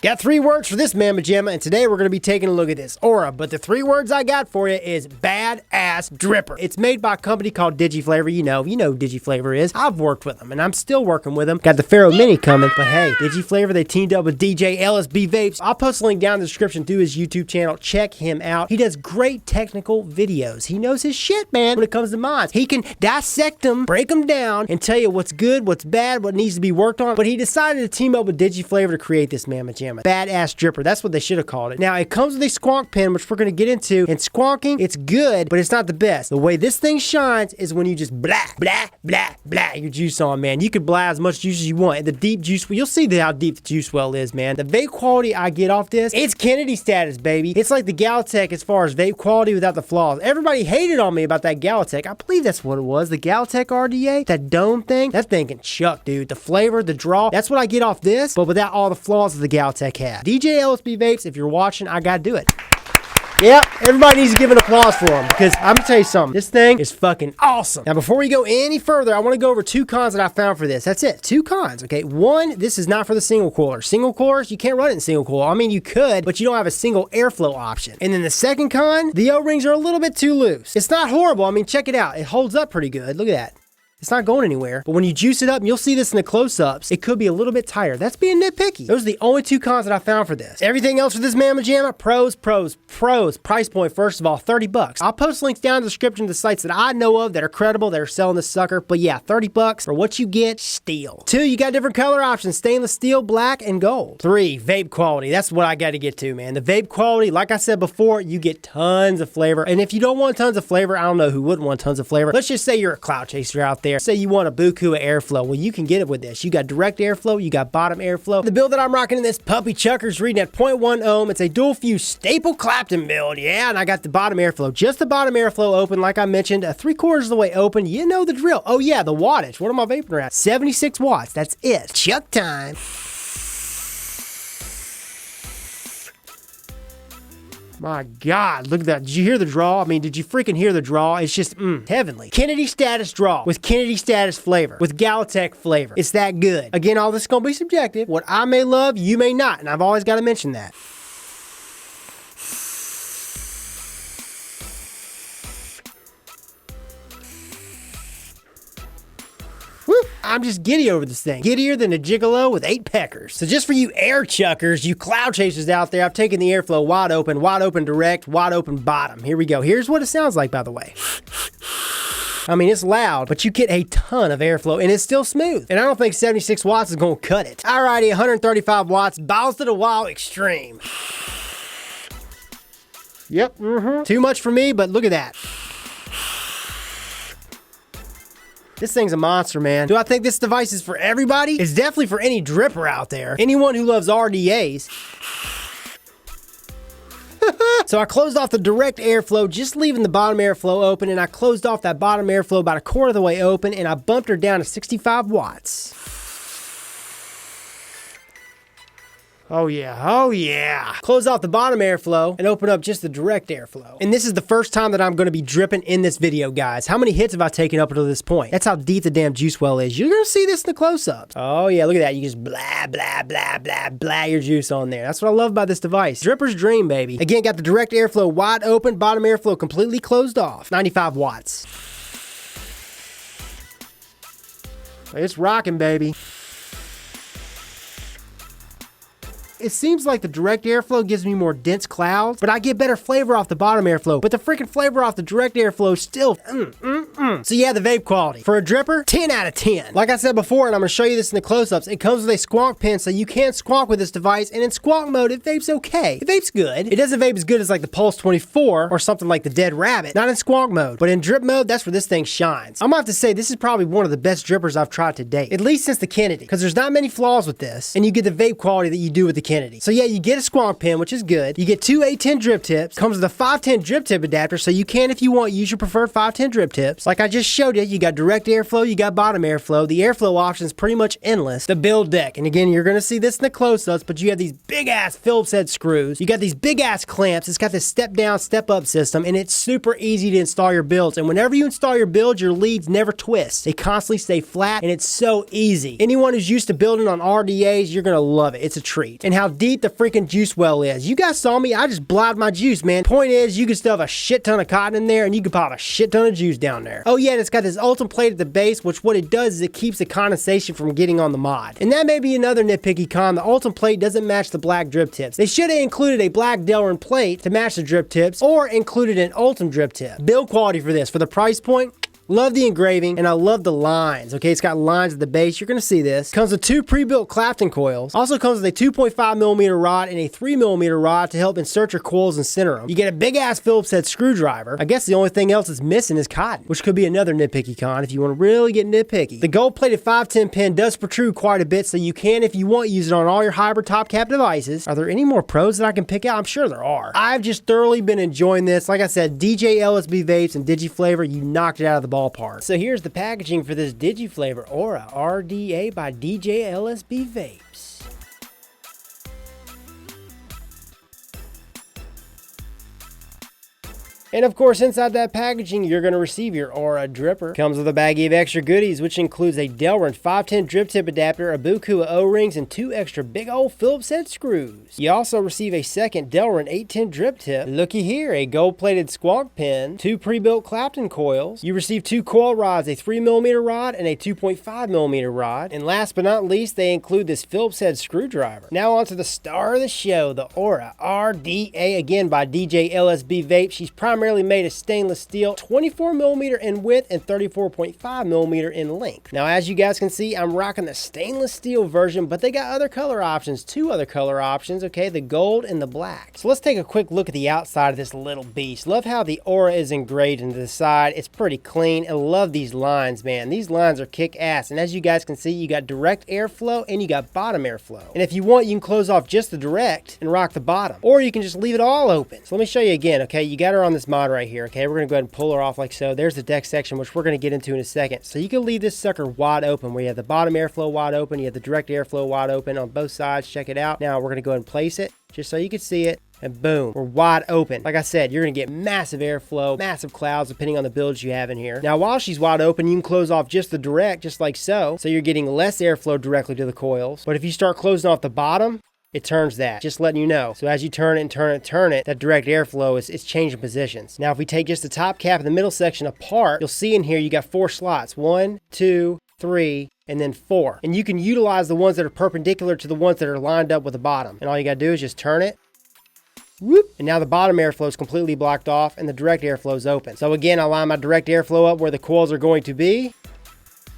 Got 3 words for this mamma jamma, and today we're going to be taking a look at this Aura, but the 3 words I got for you is badass dripper. It's made by a company called DigiFlavor. You know who DigiFlavor is. I've worked with them, and I'm still working with them. Got the Pharaoh Mini coming, but hey, DigiFlavor, they teamed up with DJ LSB Vapes. I'll post a link down in the description to his YouTube channel. Check him out. He does great technical videos. He knows his shit, man, when it comes to mods. He can dissect them, break them down, and tell you what's good, what's bad, what needs to be worked on. But he decided to team up with DigiFlavor to create this mamma jamma. Badass dripper. That's what they should have called it. Now, it comes with a squonk pen, which we're going to get into. And squonking, it's good, but it's not the best. The way this thing shines is when you just blah, blah, blah, blah your juice on, man. You can blah as much juice as you want. The deep juice, you'll see how deep the juice well is, man. The vape quality I get off this, it's Kennedy status, baby. It's like the Galtech as far as vape quality without the flaws. Everybody hated on me about that Galtech. I believe that's what it was. The Galtech RDA, that dome thing, that thing can chuck, dude. The flavor, the draw, that's what I get off this, but without all the flaws that the Galtech had. DJ LSB Vapes, if you're watching, I gotta do it. Yep, everybody needs to give an applause for him because I'm gonna tell you something. This thing is fucking awesome. Now, before we go any further, I want to go over 2 cons that I found for this. That's it, 2 cons, okay? 1, this is not for the single cooler. Single coolers, you can't run it in single cooler. I mean, you could, but you don't have a single airflow option. And then the second con, the O-rings are a little bit too loose. It's not horrible. I mean, check it out. It holds up pretty good. Look at that. It's not going anywhere. But when you juice it up, and you'll see this in the close-ups, it could be a little bit tighter. That's being nitpicky. Those are the only 2 cons that I found for this. Everything else for this mamma jamma, pros. Price point, first of all, $30. I'll post links down in the description to the sites that I know of that are credible, that are selling this sucker. But yeah, $30 for what you get, steel. 2, you got different color options, stainless steel, black, and gold. 3, vape quality. That's what I got to get to, man. The vape quality, like I said before, you get tons of flavor. And if you don't want tons of flavor, I don't know who wouldn't want tons of flavor. Let's just say you're a cloud chaser out there. Say you want a buku of airflow. Well, you can get it with this. You got direct airflow, you got bottom airflow. The build that I'm rocking in this puppy chucker's reading at 0.1 ohm. It's a dual fuse staple Clapton build. Yeah, and I got the bottom airflow. Just the bottom airflow open, like I mentioned, 3/4 of the way open. You know the drill. Oh yeah, the wattage. What am I vaping at? 76 watts. That's it. Chuck time. My God, look at that. Did you hear the draw? I mean, did you freaking hear the draw? It's just, heavenly. Kennedy status draw with Kennedy status flavor, with Galtech flavor. It's that good. Again, all this is going to be subjective. What I may love, you may not, and I've always got to mention that. I'm just giddy over this thing. Giddier than a gigolo with 8 peckers. So just for you air chuckers, you cloud chasers out there, I've taken the airflow wide open direct, wide open bottom. Here we go. Here's what it sounds like, by the way. I mean, it's loud, but you get a ton of airflow, and it's still smooth. And I don't think 76 watts is going to cut it. Alrighty, 135 watts, balls to the wall, extreme. Yep, Too much for me, but look at that. This thing's a monster, man. Do I think this device is for everybody? It's definitely for any dripper out there. Anyone who loves RDAs. So I closed off the direct airflow, just leaving the bottom airflow open, and I closed off that bottom airflow about 1/4 of the way open, and I bumped her down to 65 watts. Oh yeah. Close off the bottom airflow and open up just the direct airflow. And this is the first time that I'm going to be dripping in this video, guys. How many hits have I taken up until this point? That's how deep the damn juice well is. You're going to see this in the close-ups. Oh yeah, look at that. You just blah, blah, blah, blah, blah your juice on there. That's what I love about this device. Dripper's dream, baby. Again, got the direct airflow wide open, bottom airflow completely closed off. 95 watts. It's rocking, baby. It seems like the direct airflow gives me more dense clouds, but I get better flavor off the bottom airflow. But the freaking flavor off the direct airflow still, So yeah, the vape quality. For a dripper, 10 out of 10. Like I said before, and I'm gonna show you this in the close-ups, it comes with a squonk pen, so you can squonk with this device, and in squonk mode, it vapes okay. It vapes good. It doesn't vape as good as like the Pulse 24 or something like the Dead Rabbit. Not in squonk mode, but in drip mode, that's where this thing shines. I'm gonna have to say, this is probably one of the best drippers I've tried to date. At least since the Kennedy, because there's not many flaws with this, and you get the vape quality that you do with the Kennedy. So yeah, you get a squonk pen, which is good. You get 2 A10 drip tips. Comes with a 510 drip tip adapter, so you can, if you want, use your preferred 510 drip tips. Like I just showed you, you got direct airflow, you got bottom airflow. The airflow option is pretty much endless. The build deck, and again, you're gonna see this in the close-ups, but you have these big ass Phillips head screws. You got these big ass clamps. It's got this step down, step up system, and it's super easy to install your builds. And whenever you install your builds, your leads never twist. They constantly stay flat, and it's so easy. Anyone who's used to building on RDAs, you're gonna love it. It's a treat. And how deep the freaking juice well is. You guys saw me, I just blowed my juice, man. Point is, you can stuff a shit ton of cotton in there, and you can pop a shit ton of juice down there. Oh yeah, and it's got this ultimate plate at the base, which what it does is it keeps the condensation from getting on the mod. And that may be another nitpicky con. The ultimate plate doesn't match the black drip tips. They should have included a black Delrin plate to match the drip tips, or included an ultimate drip tip. Build quality for this, for the price point, love the engraving, and I love the lines. Okay, it's got lines at the base. You're gonna see this. Comes with 2 pre-built Clapton coils. Also comes with a 2.5mm rod and a 3mm rod to help insert your coils and center them. You get a big ass Phillips head screwdriver. I guess the only thing else that's missing is cotton, which could be another nitpicky con if you want to really get nitpicky. The gold-plated 510 pin does protrude quite a bit, so you can, if you want, use it on all your hybrid top cap devices. Are there any more pros that I can pick out? I'm sure there are. I've just thoroughly been enjoying this. Like I said, DJ LSB Vapes and DigiFlavor, you knocked it out of the ballpark. So here's the packaging for this DigiFlavor Aura RDA by DJ LSB Vapes. And of course, inside that packaging, you're going to receive your Aura dripper. Comes with a baggie of extra goodies, which includes a Delrin 510 drip tip adapter, a buku of O-rings, and 2 extra big old Phillips head screws. You also receive a second Delrin 810 drip tip. Looky here, a gold-plated squawk pin, 2 pre-built Clapton coils. You receive 2 coil rods, a 3mm rod and a 2.5mm rod. And last but not least, they include this Phillips head screwdriver. Now onto the star of the show, the Aura RDA, again by DJ LSB Vape. She's primarily made of stainless steel, 24mm in width and 34.5mm in length. Now, as you guys can see, I'm rocking the stainless steel version, but they got other color options, 2 other color options, okay, the gold and the black. So let's take a quick look at the outside of this little beast. Love how the Aura is engraved into the side. It's pretty clean. I love these lines, man. These lines are kick-ass, and as you guys can see, you got direct airflow and you got bottom airflow. And if you want, you can close off just the direct and rock the bottom, or you can just leave it all open. So let me show you again, okay? You got her on this mod right here, okay? We're gonna go ahead and pull her off like so. There's the deck section, which we're gonna get into in a second. So you can leave this sucker wide open, where you have the bottom airflow wide open, you have the direct airflow wide open on both sides. Check it out. Now we're gonna go ahead and place it just so you can see it. And boom, we're wide open. Like I said, you're gonna get massive airflow, massive clouds, depending on the builds you have in here. Now, while she's wide open, you can close off just the direct, just like so. So you're getting less airflow directly to the coils. But if you start closing off the bottom, it turns that, just letting you know. So as you turn it and turn it and turn it, that direct airflow is changing positions. Now, if we take just the top cap and the middle section apart, you'll see in here you got 4 slots. 1, 2, 3, and then 4. And you can utilize the ones that are perpendicular to the ones that are lined up with the bottom. And all you gotta do is just turn it. Whoop, and now the bottom airflow is completely blocked off and the direct airflow is open. So again, I line my direct airflow up where the coils are going to be.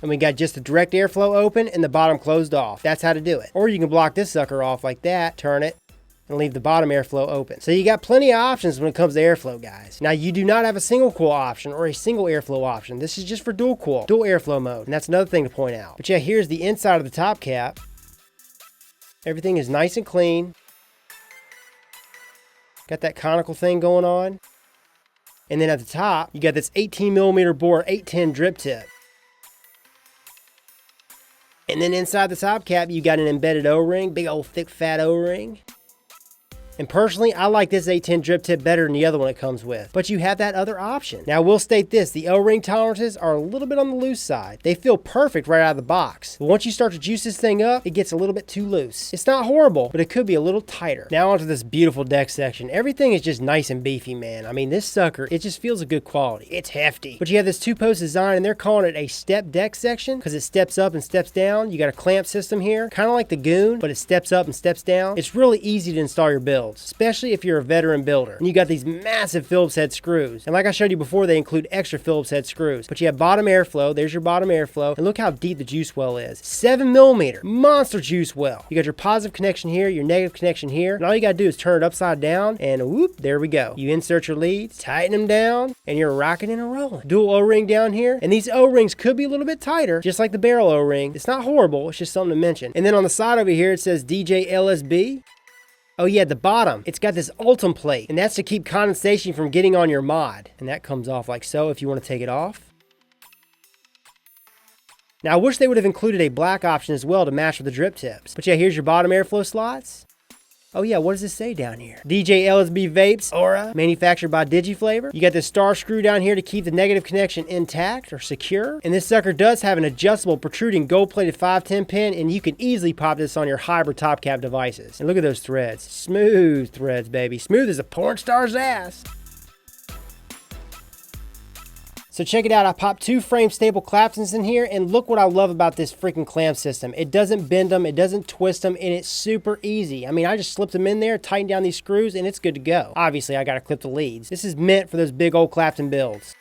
And we got just the direct airflow open and the bottom closed off. That's how to do it. Or you can block this sucker off like that, turn it, and leave the bottom airflow open. So you got plenty of options when it comes to airflow, guys. Now, you do not have a single coil option or a single airflow option. This is just for dual coil, dual airflow mode. And that's another thing to point out. But yeah, here's the inside of the top cap. Everything is nice and clean. Got that conical thing going on. And then at the top, you got this 18mm bore 810 drip tip. And then inside the top cap, you got an embedded O-ring, big old thick fat O-ring. And personally, I like this 810 drip tip better than the other one it comes with. But you have that other option. Now, I will state this, the O-ring tolerances are a little bit on the loose side. They feel perfect right out of the box. But once you start to juice this thing up, it gets a little bit too loose. It's not horrible, but it could be a little tighter. Now onto this beautiful deck section. Everything is just nice and beefy, man. I mean, this sucker, it just feels a good quality. It's hefty. But you have this 2-post design, and they're calling it a step deck section because it steps up and steps down. You got a clamp system here, kind of like the Goon, but it steps up and steps down. It's really easy to install your builds, especially if you're a veteran builder. And you got these massive Phillips head screws. And like I showed you before, they include extra Phillips head screws. But you have bottom airflow. There's your bottom airflow. And look how deep the juice well is. 7mm. Monster juice well. You got your positive connection here, your negative connection here. And all you gotta do is turn it upside down and whoop, there we go. You insert your leads, tighten them down, and you're rocking and rolling. Dual O-ring down here. And these O-rings could be a little bit tighter, just like the barrel O-ring. It's not horrible. It's just something to mention. And then on the side over here, it says DJ LSB. Oh yeah, the bottom, it's got this ultim plate, and that's to keep condensation from getting on your mod. And that comes off like so if you want to take it off. Now I wish they would have included a black option as well to match with the drip tips. But yeah, here's your bottom airflow slots. Oh yeah, what does this say down here? DJ LSB Vapes Aura, manufactured by DigiFlavor. You got this star screw down here to keep the negative connection intact or secure. And this sucker does have an adjustable protruding gold-plated 510 pin, and you can easily pop this on your hybrid top cap devices. And look at those threads. Smooth threads, baby. Smooth as a porn star's ass. So check it out, I popped 2 frame staple clapsons in here, and look what I love about this freaking clamp system. It doesn't bend them, it doesn't twist them, and it's super easy. I mean, I just slipped them in there, tighten down these screws, and it's good to go. Obviously, I gotta clip the leads. This is meant for those big old clapson builds.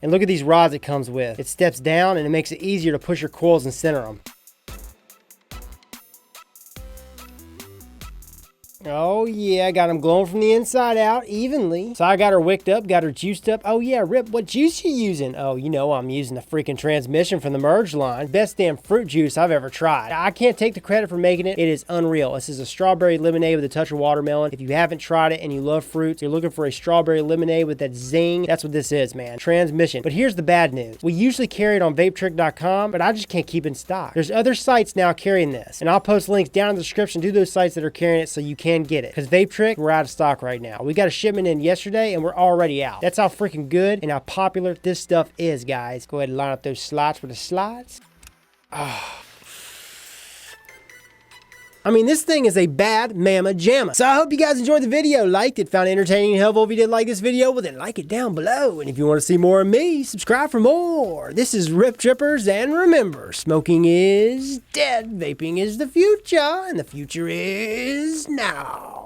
And look at these rods it comes with. It steps down and it makes it easier to push your coils and center them. Oh yeah, I got them glowing from the inside out evenly. So I got her wicked up, got her juiced up. Oh yeah, Rip, what juice you using? Oh, you know I'm using the freaking transmission from the Merge line. Best damn fruit juice I've ever tried. I can't take the credit for making it. It is unreal. This is a strawberry lemonade with a touch of watermelon. If you haven't tried it and you love fruits, you're looking for a strawberry lemonade with that zing, that's what this is, man. Transmission. But here's the bad news. We usually carry it on vapetrick.com, but I just can't keep it in stock. There's other sites now carrying this, and I'll post links down in the description to those sites that are carrying it so you can get it. Because Vape Trick, we're out of stock right now. We got a shipment in yesterday and we're already out. That's how freaking good and how popular this stuff is, guys. Go ahead and line up those slots with the slots. Oh. I mean, this thing is a bad mamma jamma. So I hope you guys enjoyed the video, liked it, found it entertaining and helpful. If you did like this video, well then like it down below. And if you want to see more of me, subscribe for more. This is Rip Trippers, and remember, smoking is dead, vaping is the future, and the future is now.